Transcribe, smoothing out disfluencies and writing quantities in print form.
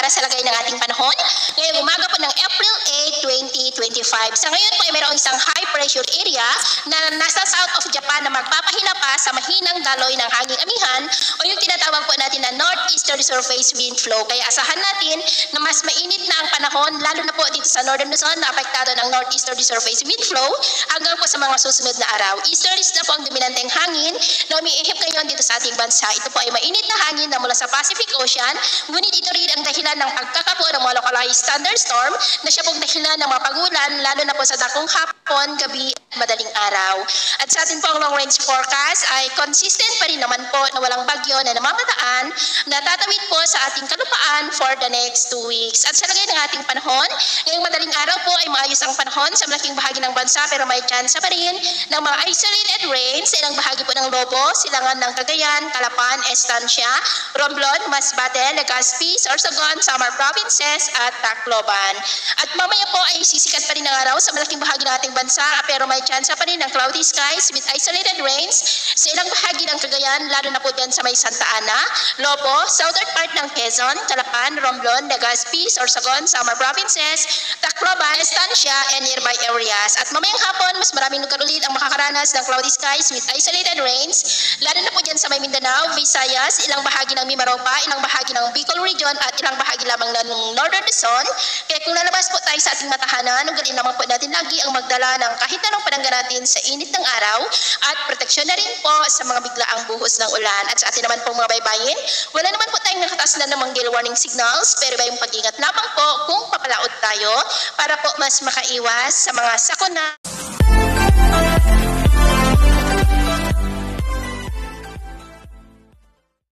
para sa lagay ng ating panahon. Ngayong umaga po ng April 8, 2025. Sa ngayon po ay mayroong isang high pressure area na nasa south of Japan na magpapahila pa sa mahinang daloy ng hanging amihan o yung tinatawag po natin na northeasterly surface wind flow. Kaya asahan natin na mas mainit na ang panahon, lalo na po dito sa Northern Luzon na apektado ng northeasterly surface wind flow hanggang po sa mga susunod na araw. Easterlies na po ang dominanteng hangin na umiihip ngayon dito sa ating bansa. Ito po ay mainit na hangin na mula sa Pacific Ocean, ngunit ito rin ang dahilan ng pagkakabuo ng mga localized thunderstorm na siya pong dahilan ng mga pagulan, lalo na po sa dakong hapon, gabi at madaling araw. At sa ating pong long range forecast ay consistent pa rin naman po na walang bagyo na namamataan na tatawid po sa ating kalupaan for the next 2 weeks. At sa lagay ng ating panahon, ngayong madaling araw po ay maayos ang panahon sa malaking bahagi ng bansa pero may tsansa pa rin ng mga isolated rains sa ilang bahagi po ng Lobo, Silangan ng Cagayan, Calapan, Estancia, Romblon, Masbate, Legazpi, Sorsogon, Samar Provinces at Tacloban. At mamaya po ay sisikat pa rin ang araw sa malaking bahagi ng ating bansa pero may tsansa pa rin ng cloudy skies with isolated rains sa ilang bahagi ng Cagayan, lalo na po dyan sa may Santa Ana, Lobo, southern part ng Quezon, Calapan, Romblon, Legazpi, Sorsogon, Samar Provinces, Tacloban, Estancia, and nearby areas. At mamayang hapon, mas maraming lugar ulit ang makakaranas ng cloudy skies with isolated rains, lalo na po dyan sa may Mindanao, Visayas, ilang bahagi ng Mimaropa, ilang bahagi ng Bicol Region, at ilang bahagi lamang ng Northern Luzon. Kaya kung lalabas po tayo sa ating matahanan, ugalin naman po natin lagi ang magdala ng kahit anong panangga natin sa init ng araw at proteksyon na rin po sa mga biglaang buhos ng ulan. At sa atin naman po mga baybayin, wala naman po tayong nakataas na namang gale warning signals, pero iba yung pag-ingat lamang po kung papalaot tayo para po mas makaiwas sa mga sakuna.